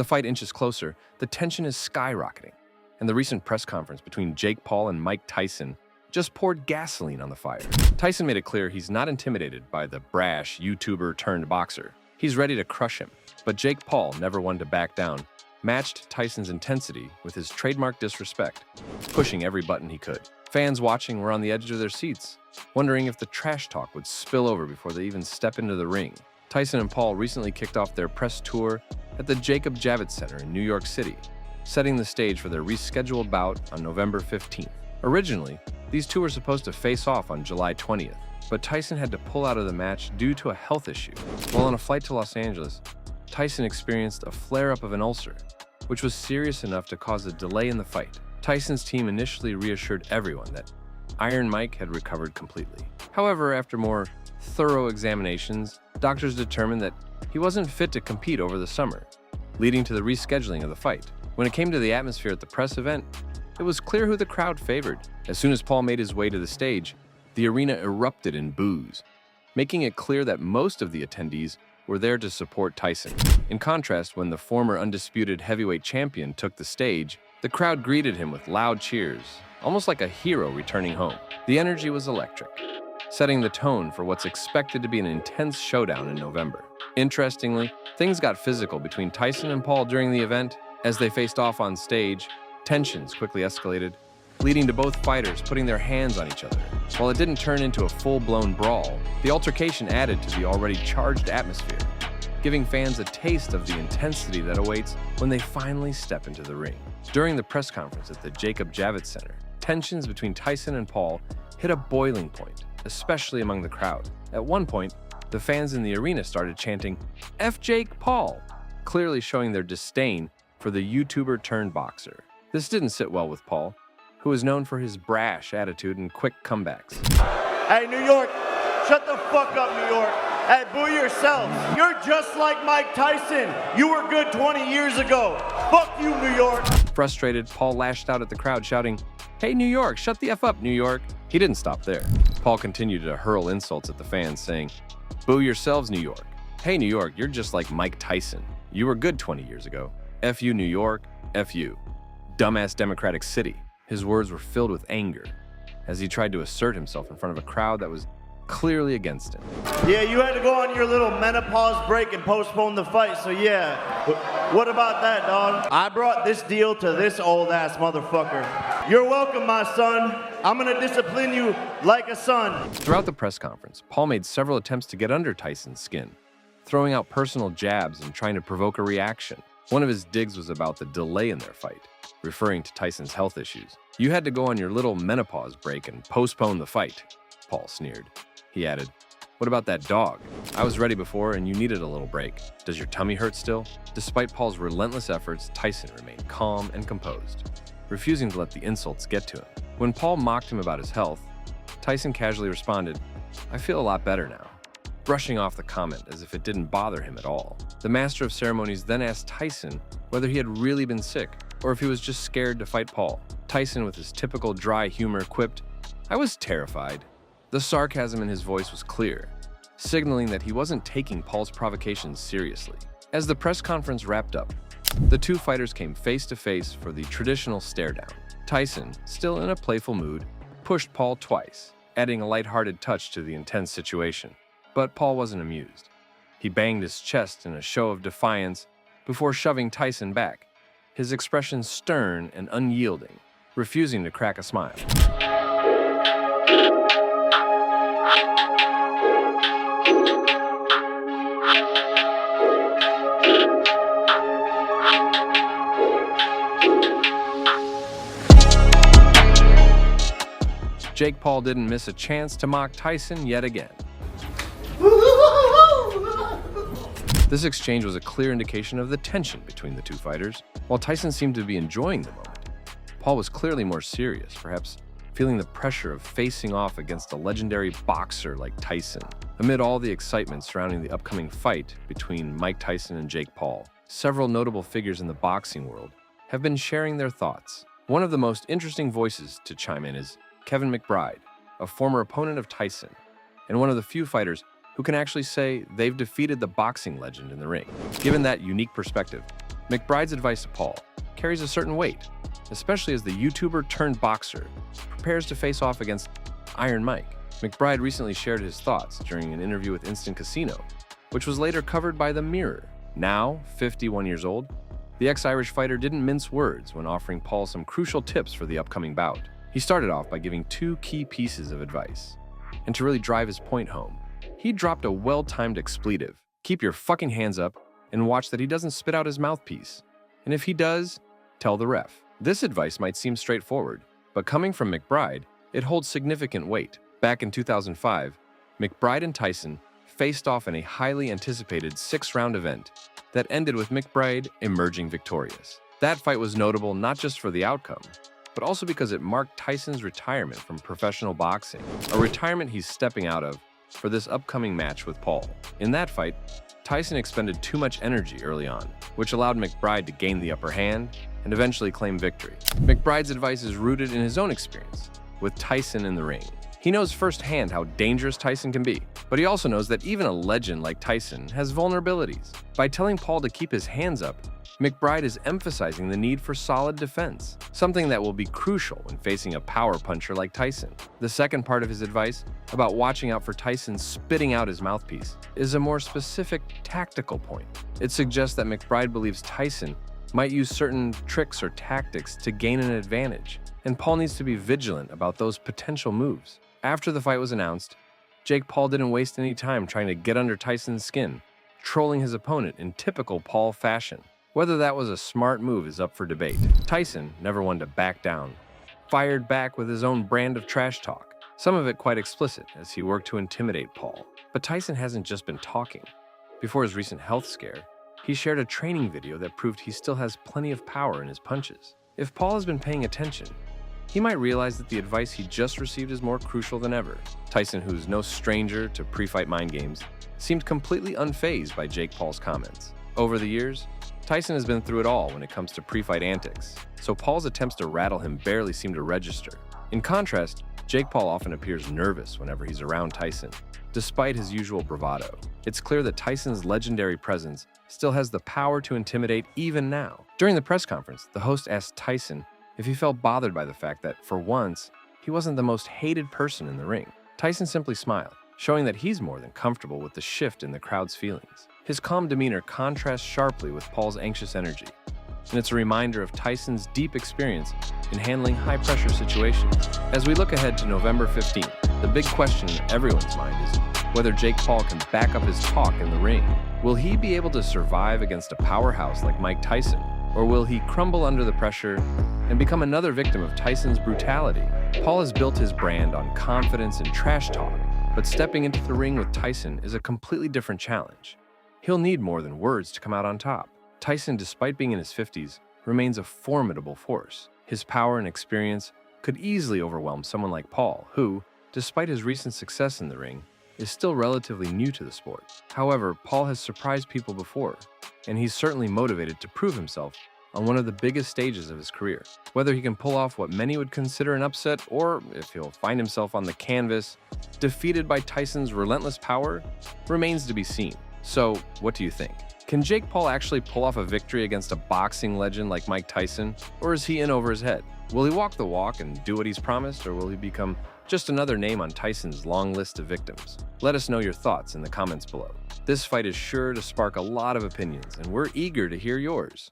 the fight inches closer, the tension is skyrocketing, and the recent press conference between Jake Paul and Mike Tyson just poured gasoline on the fire. Tyson made it clear he's not intimidated by the brash YouTuber-turned-boxer. He's ready to crush him, but Jake Paul, never one to back down, matched Tyson's intensity with his trademark disrespect, pushing every button he could. Fans watching were on the edge of their seats, wondering if the trash talk would spill over before they even step into the ring. Tyson and Paul recently kicked off their press tour at the Jacob Javits Center in New York City, setting the stage for their rescheduled bout on November 15th. Originally, these two were supposed to face off on July 20th, but Tyson had to pull out of the match due to a health issue. While on a flight to Los Angeles, Tyson experienced a flare-up of an ulcer, which was serious enough to cause a delay in the fight. Tyson's team initially reassured everyone that Iron Mike had recovered completely. However, after more thorough examinations, doctors determined that he wasn't fit to compete over the summer, leading to the rescheduling of the fight. When it came to the atmosphere at the press event, it was clear who the crowd favored. As soon as Paul made his way to the stage, the arena erupted in boos, making it clear that most of the attendees were there to support Tyson. In contrast, when the former undisputed heavyweight champion took the stage, the crowd greeted him with loud cheers, almost like a hero returning home. The energy was electric, setting the tone for what's expected to be an intense showdown in November. Interestingly, things got physical between Tyson and Paul during the event. As they faced off on stage, tensions quickly escalated, leading to both fighters putting their hands on each other. While it didn't turn into a full-blown brawl, the altercation added to the already charged atmosphere, giving fans a taste of the intensity that awaits when they finally step into the ring. During the press conference at the Jacob Javits Center, tensions between Tyson and Paul hit a boiling point, especially among the crowd. At one point, the fans in the arena started chanting, "F Jake Paul," clearly showing their disdain for the YouTuber-turned-boxer. This didn't sit well with Paul, who is known for his brash attitude and quick comebacks. Hey, New York, shut the fuck up, New York. Hey, boo yourself. You're just like Mike Tyson. You were good 20 years ago. Fuck you, New York. Frustrated, Paul lashed out at the crowd, shouting, "Hey, New York, shut the F up, New York." He didn't stop there. Paul continued to hurl insults at the fans, saying, "Boo yourselves, New York. Hey, New York, you're just like Mike Tyson. You were good 20 years ago. F you, New York. F you. Dumbass Democratic City." His words were filled with anger as he tried to assert himself in front of a crowd that was clearly against him. Yeah, you had to go on your little menopause break and postpone the fight, so yeah. What about that, dog? I brought this deal to this old-ass motherfucker. You're welcome, my son. I'm gonna discipline you like a son. Throughout the press conference, Paul made several attempts to get under Tyson's skin, throwing out personal jabs and trying to provoke a reaction. One of his digs was about the delay in their fight, referring to Tyson's health issues. "You had to go on your little menopause break and postpone the fight," Paul sneered. He added, "What about that dog? I was ready before and you needed a little break. Does your tummy hurt still?" Despite Paul's relentless efforts, Tyson remained calm and composed, refusing to let the insults get to him. When Paul mocked him about his health, Tyson casually responded, "I feel a lot better now," brushing off the comment as if it didn't bother him at all. The master of ceremonies then asked Tyson whether he had really been sick or if he was just scared to fight Paul. Tyson, with his typical dry humor, quipped, "I was terrified." The sarcasm in his voice was clear, signaling that he wasn't taking Paul's provocations seriously. As the press conference wrapped up, the two fighters came face to face for the traditional stare-down. Tyson, still in a playful mood, pushed Paul twice, adding a lighthearted touch to the intense situation. But Paul wasn't amused. He banged his chest in a show of defiance before shoving Tyson back, his expression stern and unyielding, refusing to crack a smile. Jake Paul didn't miss a chance to mock Tyson yet again. This exchange was a clear indication of the tension between the two fighters. While Tyson seemed to be enjoying the moment, Paul was clearly more serious, perhaps feeling the pressure of facing off against a legendary boxer like Tyson. Amid all the excitement surrounding the upcoming fight between Mike Tyson and Jake Paul, several notable figures in the boxing world have been sharing their thoughts. One of the most interesting voices to chime in is Kevin McBride, a former opponent of Tyson, and one of the few fighters who can actually say they've defeated the boxing legend in the ring. Given that unique perspective, McBride's advice to Paul carries a certain weight, especially as the YouTuber turned boxer prepares to face off against Iron Mike. McBride recently shared his thoughts during an interview with Instant Casino, which was later covered by The Mirror. Now, 51 years old, the ex-Irish fighter didn't mince words when offering Paul some crucial tips for the upcoming bout. He started off by giving two key pieces of advice. And to really drive his point home, he dropped a well-timed expletive. Keep your fucking hands up and watch that he doesn't spit out his mouthpiece. And if he does, tell the ref. This advice might seem straightforward, but coming from McBride, it holds significant weight. Back in 2005, McBride and Tyson faced off in a highly anticipated 6-round event that ended with McBride emerging victorious. That fight was notable not just for the outcome, but also because it marked Tyson's retirement from professional boxing, a retirement he's stepping out of for this upcoming match with Paul. In that fight, Tyson expended too much energy early on, which allowed McBride to gain the upper hand and eventually claim victory. McBride's advice is rooted in his own experience with Tyson in the ring. He knows firsthand how dangerous Tyson can be, but he also knows that even a legend like Tyson has vulnerabilities. By telling Paul to keep his hands up, McBride is emphasizing the need for solid defense, something that will be crucial when facing a power puncher like Tyson. The second part of his advice, about watching out for Tyson spitting out his mouthpiece, is a more specific tactical point. It suggests that McBride believes Tyson might use certain tricks or tactics to gain an advantage, and Paul needs to be vigilant about those potential moves. After the fight was announced, Jake Paul didn't waste any time trying to get under Tyson's skin, trolling his opponent in typical Paul fashion. Whether that was a smart move is up for debate. Tyson, never one to back down, fired back with his own brand of trash talk, some of it quite explicit as he worked to intimidate Paul. But Tyson hasn't just been talking. Before his recent health scare, he shared a training video that proved he still has plenty of power in his punches. If Paul has been paying attention, he might realize that the advice he just received is more crucial than ever. Tyson, who's no stranger to pre-fight mind games, seemed completely unfazed by Jake Paul's comments. Over the years, Tyson has been through it all when it comes to pre-fight antics, so Paul's attempts to rattle him barely seem to register. In contrast, Jake Paul often appears nervous whenever he's around Tyson, despite his usual bravado. It's clear that Tyson's legendary presence still has the power to intimidate even now. During the press conference, the host asked Tyson if he felt bothered by the fact that, for once, he wasn't the most hated person in the ring. Tyson simply smiled, showing that he's more than comfortable with the shift in the crowd's feelings. His calm demeanor contrasts sharply with Paul's anxious energy, and it's a reminder of Tyson's deep experience in handling high-pressure situations. As we look ahead to November 15th, the big question in everyone's mind is whether Jake Paul can back up his talk in the ring. Will he be able to survive against a powerhouse like Mike Tyson, or will he crumble under the pressure and become another victim of Tyson's brutality? Paul has built his brand on confidence and trash talk, but stepping into the ring with Tyson is a completely different challenge. He'll need more than words to come out on top. Tyson, despite being in his 50s, remains a formidable force. His power and experience could easily overwhelm someone like Paul, who, despite his recent success in the ring, is still relatively new to the sport. However, Paul has surprised people before, and he's certainly motivated to prove himself on one of the biggest stages of his career. Whether he can pull off what many would consider an upset, or if he'll find himself on the canvas, defeated by Tyson's relentless power, remains to be seen. So, what do you think? Can Jake Paul actually pull off a victory against a boxing legend like Mike Tyson, or is he in over his head? Will he walk the walk and do what he's promised, or will he become just another name on Tyson's long list of victims? Let us know your thoughts in the comments below. This fight is sure to spark a lot of opinions, and we're eager to hear yours.